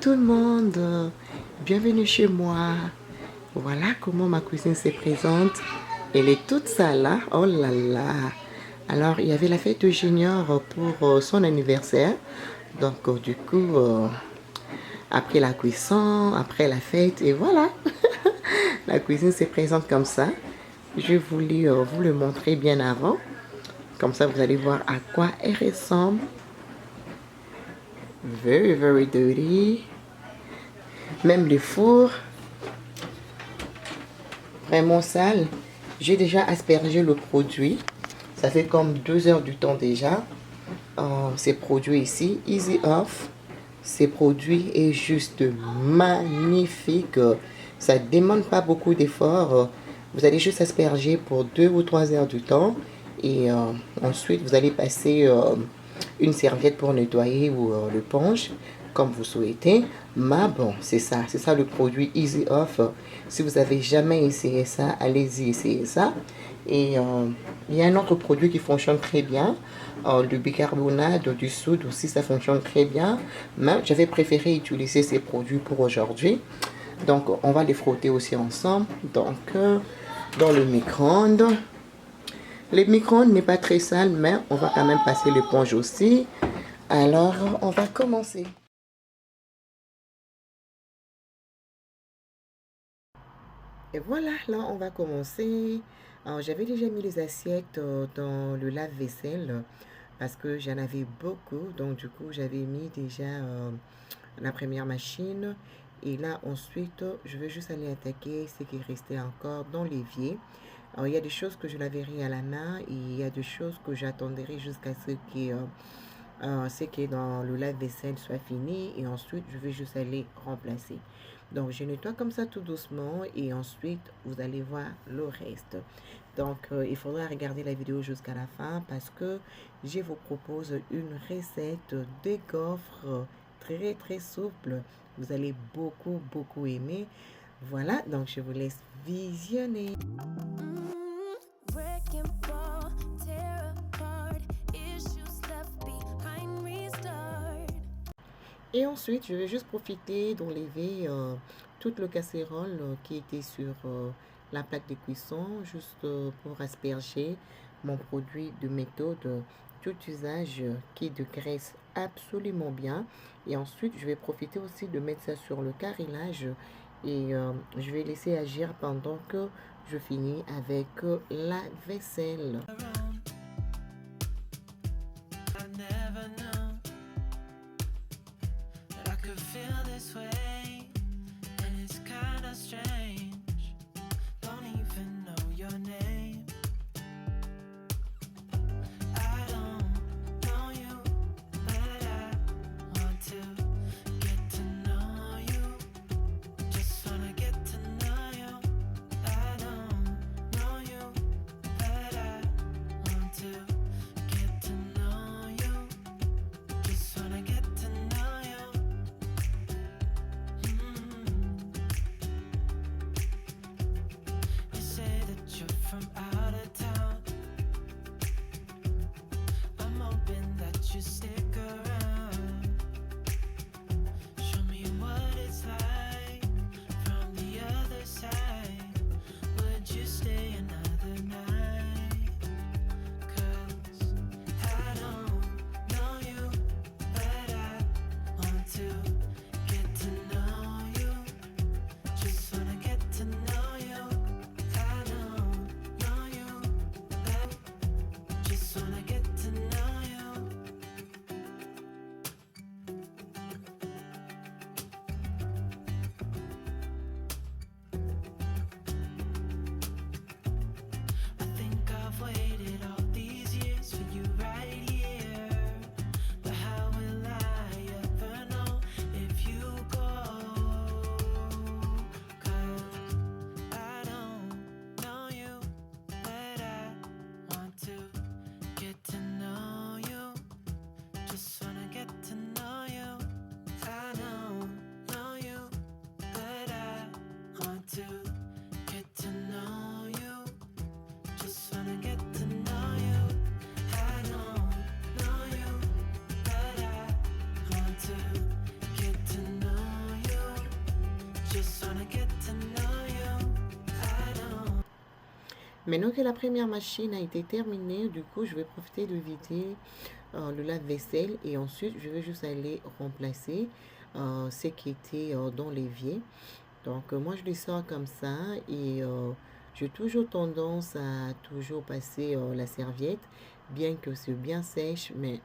tout le monde, bienvenue chez moi. Voilà comment ma cuisine se présente. Elle est toute sale là, oh là là. Alors il y avait la fête de Junior pour son anniversaire. Donc du coup, après la cuisson, après la fête, et voilà. La cuisine se présente comme ça. Je voulais vous le montrer bien avant. Comme ça vous allez voir à quoi elle ressemble. Very, very dirty. Même les fours, vraiment sale. J'ai déjà aspergé le produit. Ça fait comme 2 heures du temps déjà. Ces produits ici, Easy Off. Ces produits est juste magnifique. Ça ne demande pas beaucoup d'efforts. Vous allez juste asperger pour 2 ou 3 heures du temps. Et ensuite, vous allez passer une serviette pour nettoyer ou l'éponge, comme vous souhaitez. Mais bon, c'est ça le produit Easy Off. Si vous avez jamais essayé ça, allez-y essayer ça. Et il y a un autre produit qui fonctionne très bien, le bicarbonate du soude aussi, ça fonctionne très bien. Mais j'avais préféré utiliser ces produits pour aujourd'hui. Donc on va les frotter aussi ensemble. Donc dans le micro-ondes. Le micro-ondes n'est pas très sale, mais on va quand même passer l'éponge aussi. Alors on va commencer. Et voilà, là on va commencer. J'avais déjà mis les assiettes dans le lave-vaisselle parce que j'en avais beaucoup. Donc du coup, j'avais mis déjà la première machine. Et là, ensuite, je vais juste aller attaquer ce qui restait encore dans l'évier. Alors, il y a des choses que je laverai à la main et il y a des choses que j'attendrai jusqu'à ce qui est dans le lave-vaisselle soit fini. Et ensuite, je vais juste aller remplacer. Donc, je nettoie comme ça tout doucement et ensuite, vous allez voir le reste. Donc, il faudra regarder la vidéo jusqu'à la fin parce que je vous propose une recette de gaufres très, très souple. Vous allez beaucoup aimer. Voilà, donc je vous laisse visionner. Et ensuite, je vais juste profiter d'enlever toute le casserole qui était sur la plaque de cuisson, juste pour asperger mon produit de méthode tout usage qui dégraisse absolument bien. Et ensuite, je vais profiter aussi de mettre ça sur le carrelage et je vais laisser agir pendant que je finis avec la vaisselle. Maintenant que la première machine a été terminée, du coup, je vais profiter de vider le lave-vaisselle et ensuite, je vais juste aller remplacer ce qui était dans l'évier. Donc, moi, je les sors comme ça et j'ai toujours tendance à toujours passer la serviette, bien que c'est bien sèche, mais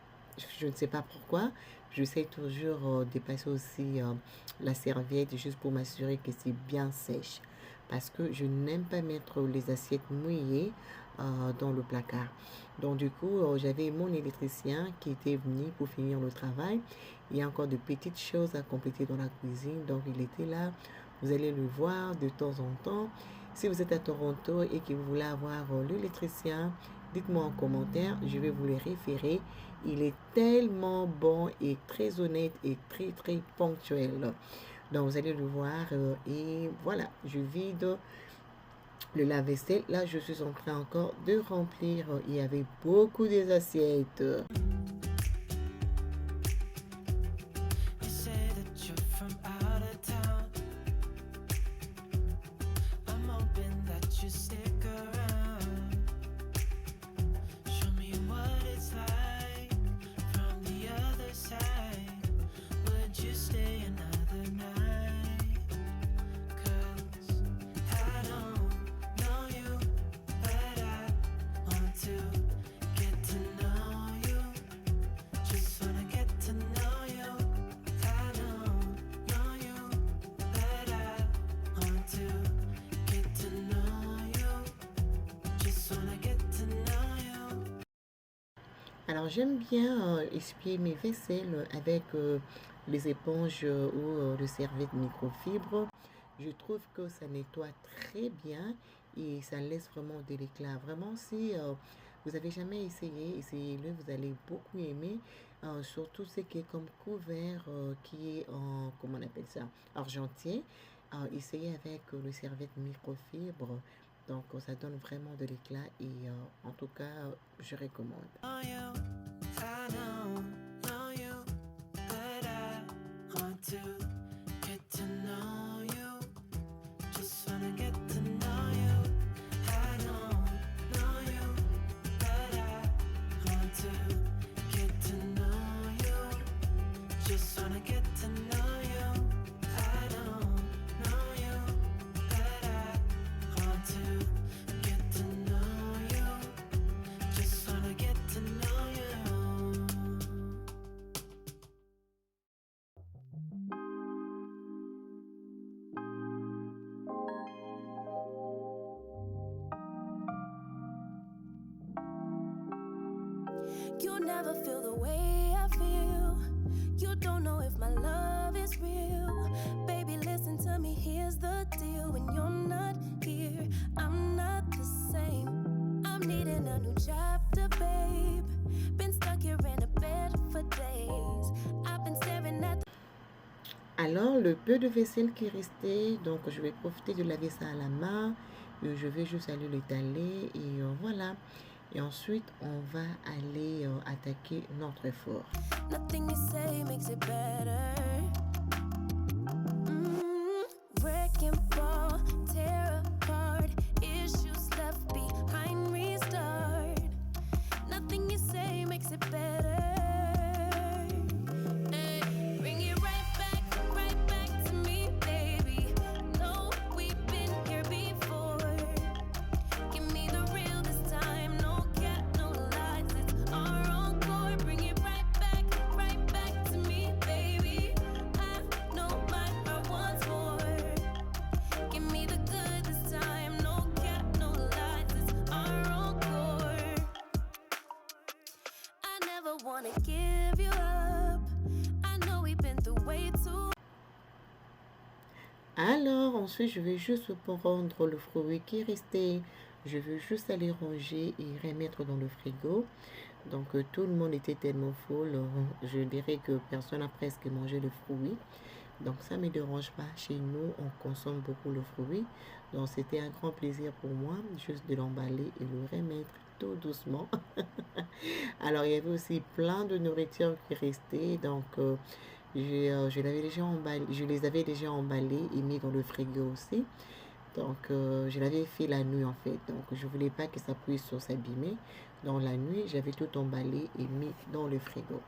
je ne sais pas pourquoi. J'essaie toujours de passer aussi la serviette juste pour m'assurer que c'est bien sèche. Parce que je n'aime pas mettre les assiettes mouillées dans le placard. Donc, du coup, j'avais mon électricien qui était venu pour finir le travail. Il y a encore de petites choses à compléter dans la cuisine. Donc, il était là. Vous allez le voir de temps en temps. Si vous êtes à Toronto et que vous voulez avoir l'électricien, dites-moi en commentaire. Je vais vous les référer. Il est tellement bon et très honnête et très, très ponctuel. Donc, vous allez le voir. Et voilà, je vide le lave-vaisselle. Là, je suis en train encore de remplir. Il y avait beaucoup des assiettes. Alors j'aime bien essuyer mes vaisselles avec les éponges ou le serviette microfibre. Je trouve que ça nettoie très bien et ça laisse vraiment de l'éclat. Vraiment, si vous n'avez jamais essayé, essayez-le, vous allez beaucoup aimer. Surtout ce qui est comme couvert, qui est en, comment on appelle ça, argenté. Essayez avec le serviette microfibre. Donc, ça donne vraiment de l'éclat et en tout cas, je recommande. You never feel the way I feel. You don't know if my love is real. Baby, listen to me, here's the deal. When you're not here, I'm not the same. I'm needing a new chapter, babe. Been stuck here in a bed for days. I've been staring at the... Alors, le peu de vaisselle qui restait, donc je vais profiter de laver ça à la main. Je vais juste aller l'étaler et voilà. Et ensuite, on va aller attaquer notre four. Nothing you say makes it better. Wreck and fall, tear apart, issues left behind, restart. Nothing you say makes it better. Alors, ensuite, je vais juste prendre le fruit qui est resté. Je veux juste aller ranger et remettre dans le frigo. Donc, tout le monde était tellement full. Je dirais que personne n'a presque mangé le fruit. Donc, ça ne me dérange pas. Chez nous, on consomme beaucoup le fruit. Donc, c'était un grand plaisir pour moi juste de l'emballer et le remettre tout doucement. Alors, il y avait aussi plein de nourriture qui restait. Donc, je les avais déjà emballés et mis dans le frigo aussi. Donc, je l'avais fait la nuit en fait. Donc, je voulais pas que ça puisse s'abîmer. Dans la nuit, j'avais tout emballé et mis dans le frigo.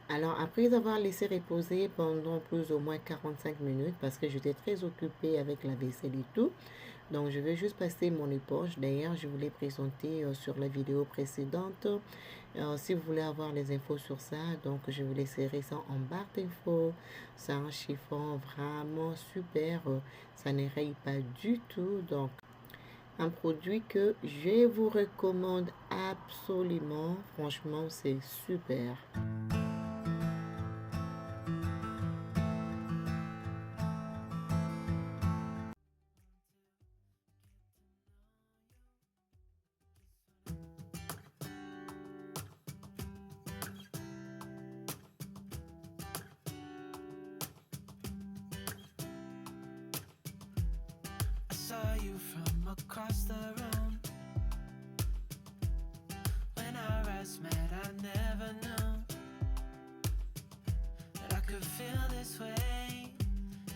Alors, après avoir laissé reposer pendant plus ou moins 45 minutes, parce que j'étais très occupée avec la vaisselle et tout, donc je vais juste passer mon éponge. D'ailleurs, je vous l'ai présenté sur la vidéo précédente. Si vous voulez avoir les infos sur ça, donc je vous laisserai ça en barre d'infos. C'est un chiffon vraiment super. Ça ne raye pas du tout. Donc, un produit que je vous recommande absolument. Franchement, c'est super. Saw you from across the room. When our eyes met, I never knew that I could feel this way,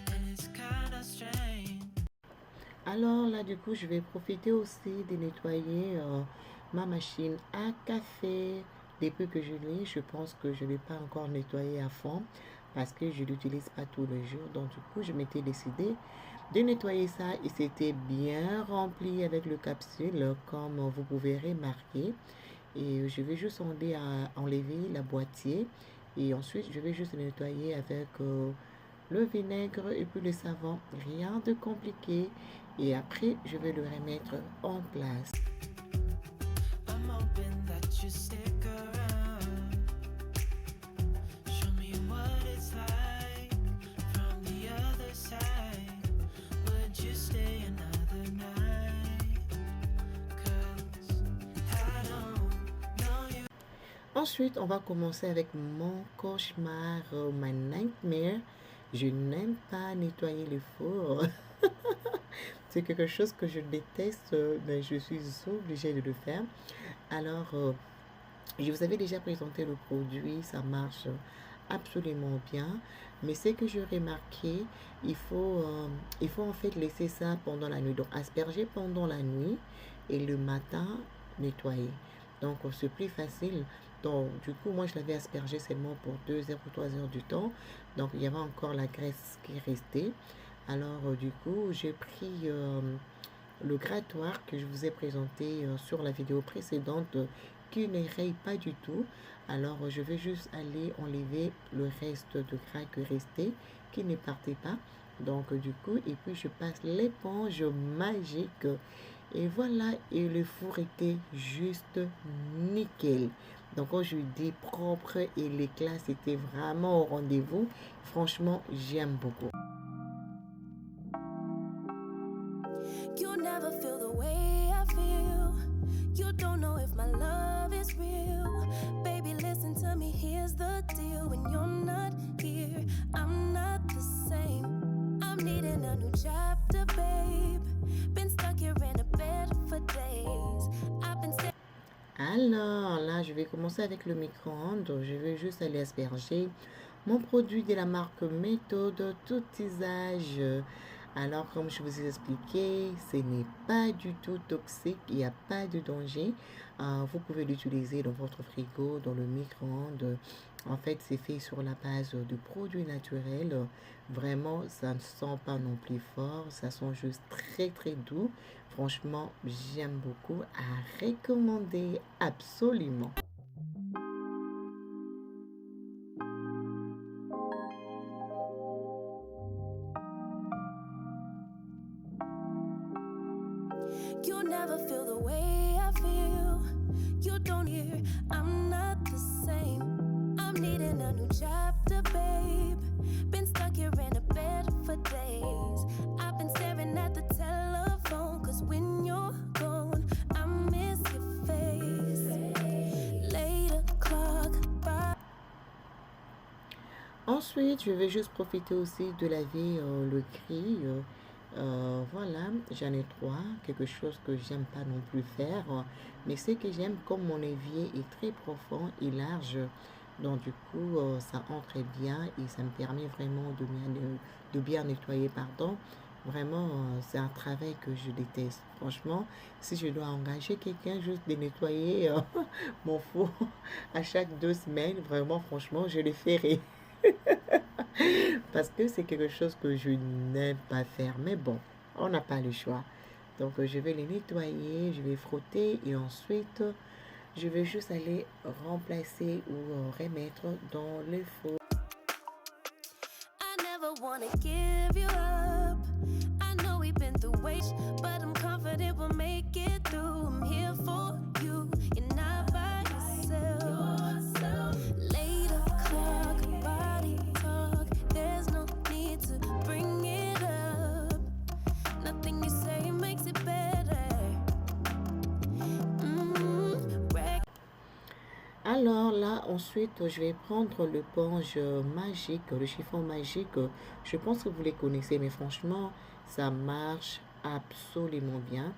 and it's kind of strange. Alors là, du coup, je vais profiter aussi de nettoyer ma machine à café. Depuis que je l'ai, je pense que je ne l'ai pas encore nettoyé à fond parce que je ne l'utilise pas tous les jours. Donc, du coup, je m'étais décidé de nettoyer ça et c'était bien rempli avec le capsule, comme vous pouvez remarquer. Et je vais juste enlever la boîtier et ensuite, je vais juste nettoyer avec le vinaigre et puis le savon. Rien de compliqué. Et après, je vais le remettre en place. I'm hoping that you stick around. Show me what it's like from the other side. Would you stay another night? 'Cause I don't know you. Ensuite, on va commencer avec mon cauchemar, ma nightmare. Je n'aime pas nettoyer les fours. C'est quelque chose que je déteste, mais je suis obligée de le faire. Alors, je vous avais déjà présenté le produit, ça marche absolument bien. Mais ce que j'ai remarqué, il faut en fait laisser ça pendant la nuit. Donc, asperger pendant la nuit et le matin, nettoyer. Donc, c'est plus facile. Donc, du coup, moi, je l'avais aspergé seulement pour 2 heures ou 3 heures du temps. Donc, il y avait encore la graisse qui restait. Alors, du coup, j'ai pris le grattoir que je vous ai présenté sur la vidéo précédente qui ne raye pas du tout. Alors, je vais juste aller enlever le reste de gras qui restait, qui ne partait pas. Donc, du coup, et puis je passe l'éponge magique. Et voilà, et le four était juste nickel. Donc, quand je dis propre et l'éclat, c'était vraiment au rendez-vous. Franchement, j'aime beaucoup. You never feel the way I feel. You don't know if my love is real. Baby, listen to me, here's the deal. When you're not here, I'm not the same. I'm needing a new chapter, babe. Been stuck here in a bed for days. I've been sick. Alors là, je vais commencer avec le micro-ondes. Je vais juste aller asperger mon produit de la marque Méthode tout usage. Alors, comme je vous ai expliqué, ce n'est pas du tout toxique, il n'y a pas de danger. Vous pouvez l'utiliser dans votre frigo, dans le micro-ondes. En fait, c'est fait sur la base de produits naturels. Vraiment, ça ne sent pas non plus fort, ça sent juste très très doux. Franchement, j'aime beaucoup, à recommander absolument. You never feel the way I feel. You don't hear, I'm not the same. I'm needing a new chapter, babe. Been stuck here in a bed for days. I've been staring at the telephone, cause when you're gone, I miss your face. Ensuite, je vais juste profiter aussi de laver le gris. Voilà, j'en ai trois, quelque chose que j'aime pas non plus faire, mais c'est que j'aime comme mon évier est très profond et large, donc du coup ça entre bien et ça me permet vraiment de bien nettoyer, pardon. Vraiment, c'est un travail que je déteste. Franchement, si je dois engager quelqu'un juste de nettoyer mon four à chaque 2 semaines, vraiment, franchement, je le ferai. Parce que c'est quelque chose que je n'aime pas faire. Mais bon, on n'a pas le choix. Donc, je vais les nettoyer, je vais frotter et ensuite, je vais juste aller remplacer ou remettre dans le four. I never wanna give you up. I know we've been through way, but I'm confident we'll make it through. I'm here for you. You're not by yourself. Later, clock, body talk. There's no need to bring it up. Nothing you say makes it better. Alors là, ensuite, je vais prendre l'éponge magique, le chiffon magique. Je pense que vous les connaissez, mais franchement, ça marche absolument bien.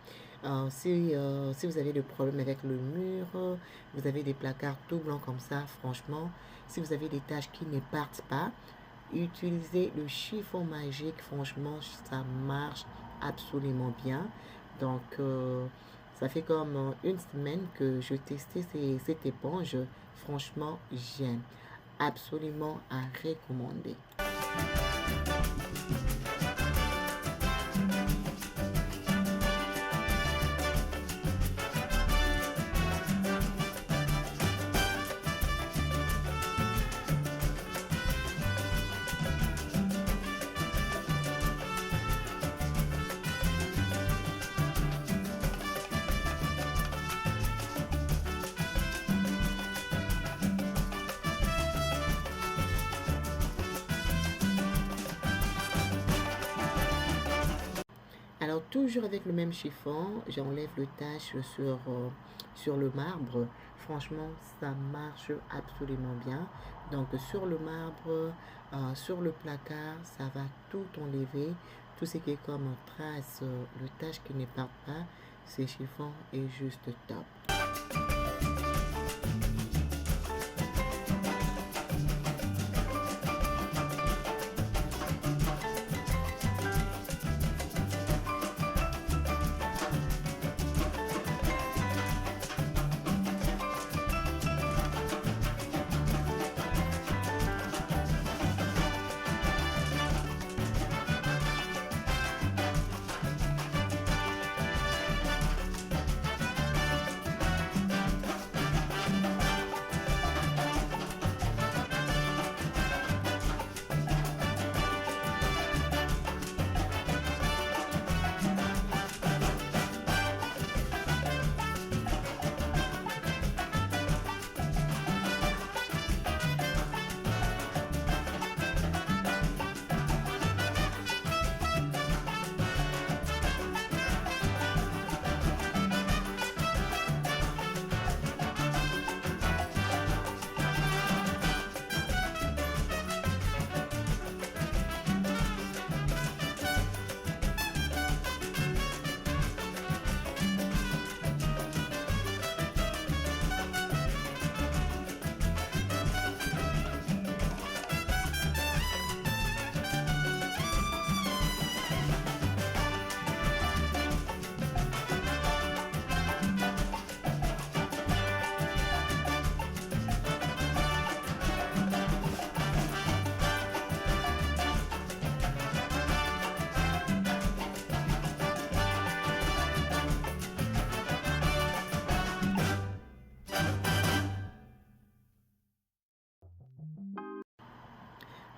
Si vous avez des problèmes avec le mur, vous avez des placards tout blancs comme ça, franchement, si vous avez des taches qui ne partent pas, utilisez le chiffon magique. Franchement, ça marche absolument bien. Donc, ça fait comme 1 semaine que je testais cette éponge. Franchement, j'aime. Absolument à recommander. Alors, toujours avec le même chiffon, j'enlève le tache sur le marbre. Franchement, ça marche absolument bien. Donc, sur le marbre, sur le placard, ça va tout enlever. Tout ce qui est comme trace, le tache qui ne part pas, ce chiffon est juste top.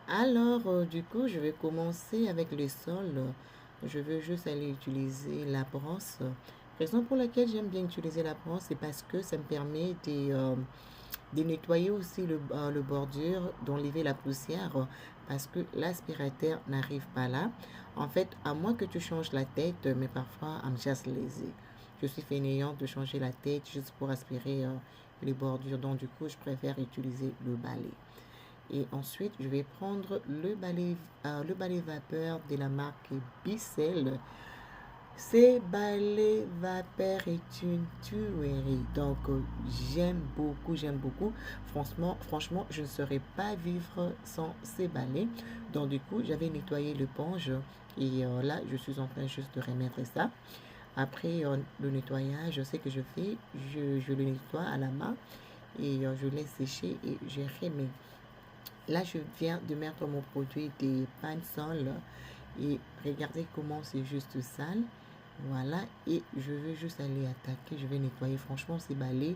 Alors, du coup, je vais commencer avec les sols. Je veux juste aller utiliser la brosse. Raison pour laquelle j'aime bien utiliser la brosse, c'est parce que ça me permet de nettoyer aussi le bordure, d'enlever la poussière, parce que l'aspirateur n'arrive pas là. En fait, à moins que tu changes la tête, mais parfois, I'm just lazy. Je suis fainéante de changer la tête juste pour aspirer les bordures. Donc, du coup, je préfère utiliser le balai. Et ensuite, je vais prendre le balai vapeur de la marque Bissell. Ce balai vapeur est une tuerie. Donc, j'aime beaucoup, j'aime beaucoup. Franchement, je ne saurais pas vivre sans ces balais. Donc, du coup, j'avais nettoyé l'éponge. Et là, je suis en train juste de remettre ça. Après le nettoyage, ce que je fais, je le nettoie à la main et je laisse sécher et je remets. Là, je viens de mettre mon produit des Pine-Sol et regardez comment c'est juste sale. Voilà, et je vais juste aller attaquer, je vais nettoyer. Franchement, ces balais,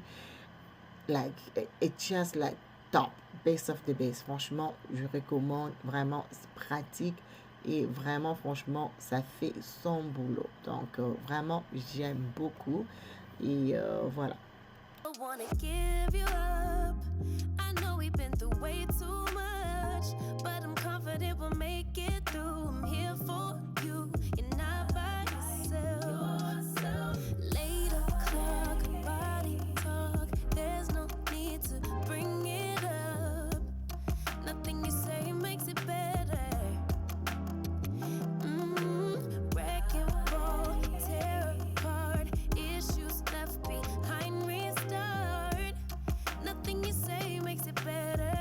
like, it's just like top, best of the best. Franchement, je recommande, vraiment, c'est pratique. Et vraiment, franchement, ça fait son boulot. Donc, vraiment, j'aime beaucoup. Et voilà. I wanna give you up. I know we've been through way too much, but I'm confident we'll make it through. I'm here for you. You're not by yourself. Later, clock, body talk. There's no need to bring it up. Nothing you say makes it better. Wreck and roll, tear apart. Issues left behind, restart. Nothing you say makes it better.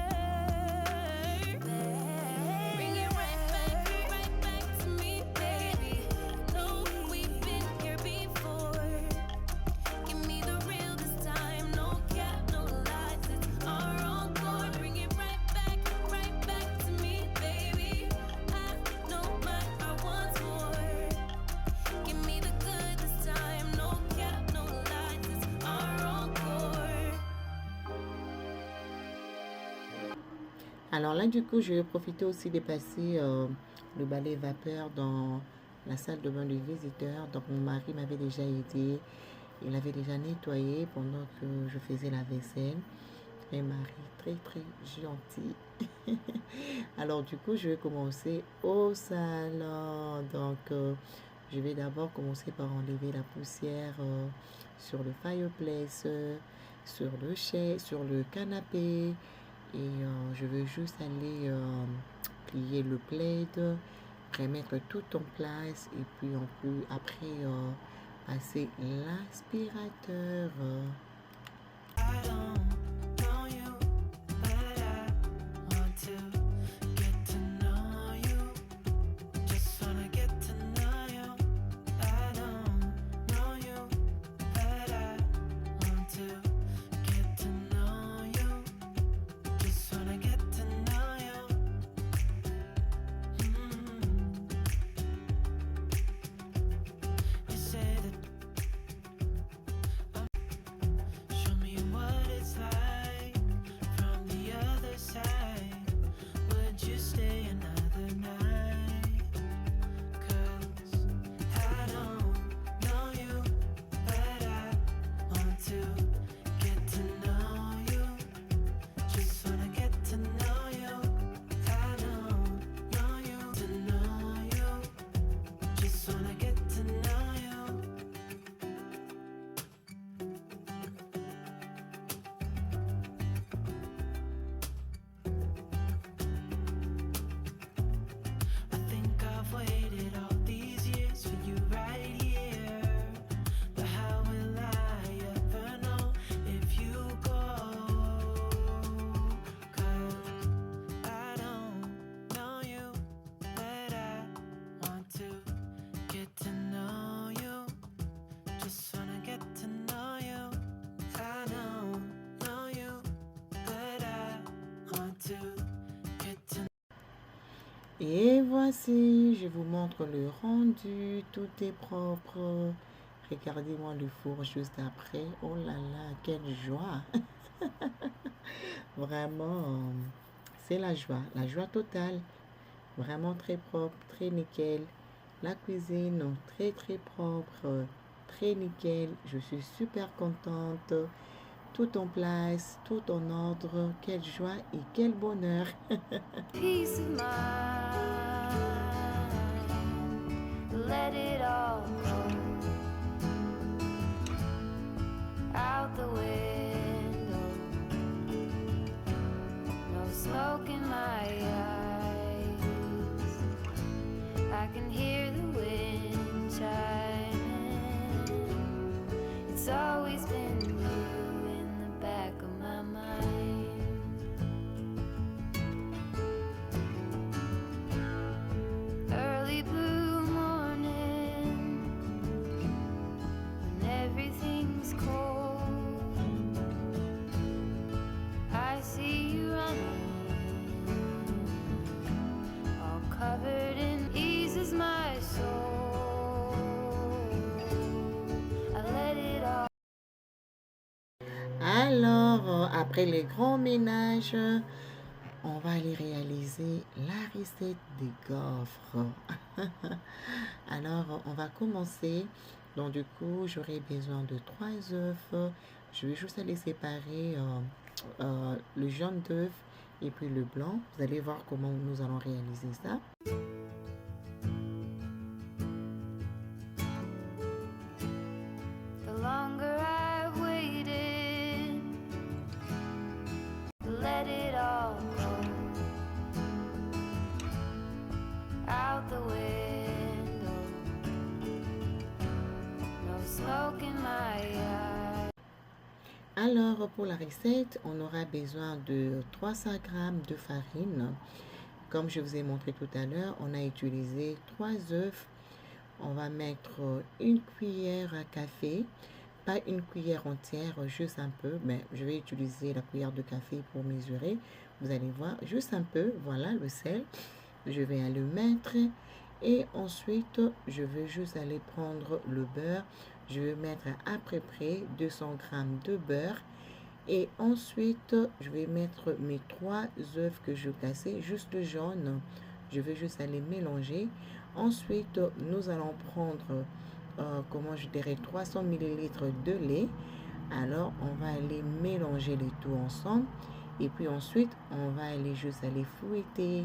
Bring it right back to me, baby. No, we've been here before. Give me the real this time, no cap, no lies. It's our encore. Bring it right back to me, baby. I know my heart wants more. Give me the good this time, no cap, no lies. It's our encore. Alors là, du coup, je vais profiter aussi de passer le balai vapeur dans la salle de bain des visiteurs. Donc, mon mari m'avait déjà aidé. Il avait déjà nettoyé pendant que je faisais la vaisselle. Un mari très, très gentil. Alors, du coup, je vais commencer au salon. Donc, je vais d'abord commencer par enlever la poussière sur le fireplace, sur le chaise, sur le canapé. Et je vais juste aller plier le plaid, remettre tout en place et puis on peut après passer l'aspirateur. I don't know you, but I want to get to know you. Just wanna get to know you. I don't know you, but I want to get to know you. Just wanna get to know you. You say that. Show me what it's like from the other side. Would you stay another night? 'Cause I don't know you, but I want to get to know you. Just wanna get to know you. I don't know you, to know you. Just wanna get to know you. I think I've waited all these years for you right here. But how will I ever know if you go? 'Cause I don't know you, but I want to get to know you. Just wanna get to know you. I don't know you, but I want to get to Et voici, je vous montre le rendu. Tout est propre. Regardez-moi le four juste après. Oh là là, quelle joie! Vraiment, c'est la joie totale. Vraiment très propre, très nickel. La cuisine, très très propre, très nickel. Je suis super contente. Tout en place, tout en ordre. Quelle joie et quel bonheur! Peace of mind. Let it all go out the window. No smoking I can hear the wind chiming. It's always been you in the back of my mind. Early blue morning, when everything's cold, I see you running, all covered in eases my soul. I let it all. Alors, après les grands ménages, on va aller réaliser la recette des gaufres. Alors, on va commencer. Donc, du coup, j'aurai besoin de 3 œufs. Je vais juste aller séparer le jaune d'œuf et puis le blanc. Vous allez voir comment nous allons réaliser ça. The longer I've waited, let it all go out the window. No smoke in my eye. Alors, pour la recette, on aura besoin de 300 g de farine. Comme je vous ai montré tout à l'heure, on a utilisé 3 œufs. On va mettre une cuillère à café, pas une cuillère entière, juste un peu. Mais je vais utiliser la cuillère de café pour mesurer. Vous allez voir, juste un peu. Voilà le sel. Je vais aller mettre. Et ensuite, je vais juste aller prendre le beurre. Je vais mettre à peu près 200 g de beurre. Et ensuite, je vais mettre mes 3 œufs que je cassais, juste le jaune. Je vais juste aller mélanger. Ensuite, nous allons prendre, comment je dirais, 300 ml de lait. Alors, on va aller mélanger les tout ensemble. Et puis ensuite, on va aller juste aller fouetter.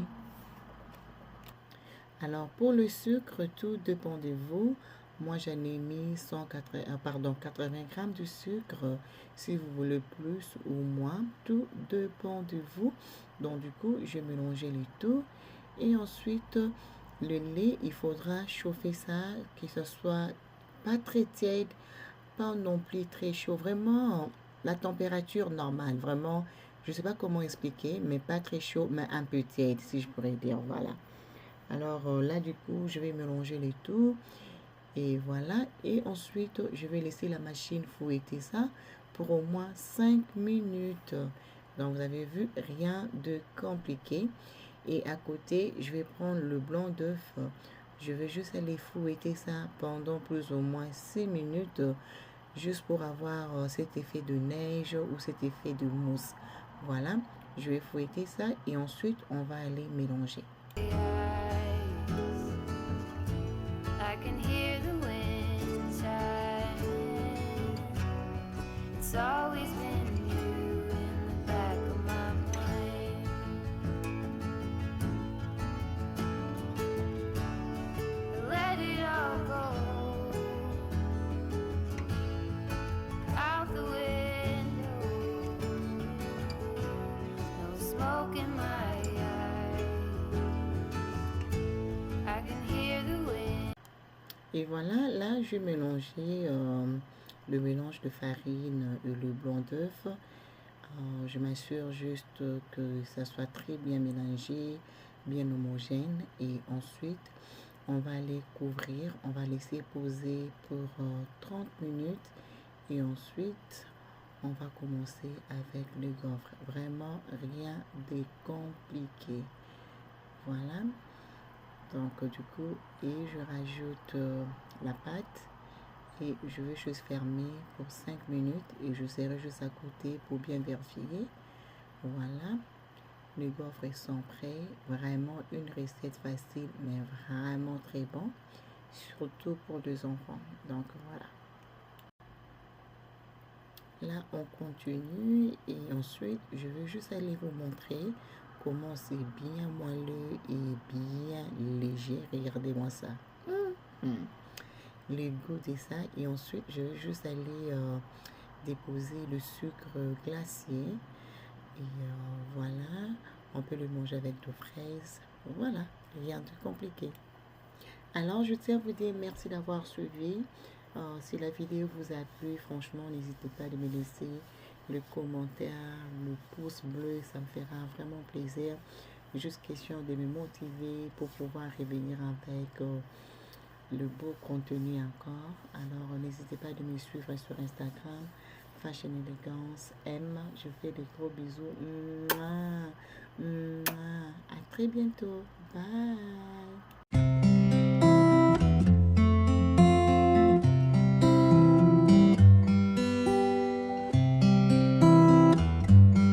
Alors, pour le sucre, tout dépend de vous. Moi, j'en ai mis 80 g de sucre. Si vous voulez plus ou moins, tout dépend de vous. Donc, du coup, je vais mélanger le tout. Et ensuite, le lait, il faudra chauffer ça, que ce soit pas très tiède, pas non plus très chaud. Vraiment, la température normale. Vraiment, je ne sais pas comment expliquer, mais pas très chaud, mais un peu tiède, si je pourrais dire. Voilà. Alors là, du coup, je vais mélanger les tout. Et voilà. Et ensuite, je vais laisser la machine fouetter ça pour au moins 5 minutes. Donc, vous avez vu, rien de compliqué. Et à côté, je vais prendre le blanc d'œuf. Je vais juste aller fouetter ça pendant plus ou moins 6 minutes. Juste pour avoir cet effet de neige ou cet effet de mousse. Voilà. Je vais fouetter ça et ensuite, on va aller mélanger. I can hear the wind chiming. It's always been you in the back of my mind. Let it all go out the window. No smoke in my eye. I can hear the wind. Et voilà, là, je vais mélanger le mélange de farine et le blanc d'œuf. Je m'assure juste que ça soit très bien mélangé, bien homogène. Et ensuite, on va les couvrir, on va laisser poser pour 30 minutes. Et ensuite, on va commencer avec le gaufre. Vraiment, rien de compliqué. Voilà. Donc, du coup, et je rajoute la pâte et je vais juste fermer pour 5 minutes et je serai juste à côté pour bien vérifier. Voilà, les gaufres sont prêts. Vraiment une recette facile, mais vraiment très bon, surtout pour les enfants. Donc, voilà. Là, on continue et ensuite, je vais juste aller vous montrer comment c'est bien moelleux et bien léger. Regardez-moi ça. Le goût de ça. Et ensuite, je vais juste aller déposer le sucre glacier. Et voilà. On peut le manger avec des fraises. Voilà. Rien de compliqué. Alors, je tiens à vous dire merci d'avoir suivi. Si la vidéo vous a plu, franchement, n'hésitez pas de me laisser le commentaire, le pouce bleu, ça me fera vraiment plaisir. Juste question de me motiver pour pouvoir revenir avec le beau contenu encore. Alors, n'hésitez pas de me suivre sur Instagram, Fashion Elegance M. Je fais des gros bisous. Mouah, mouah. À très bientôt. Bye.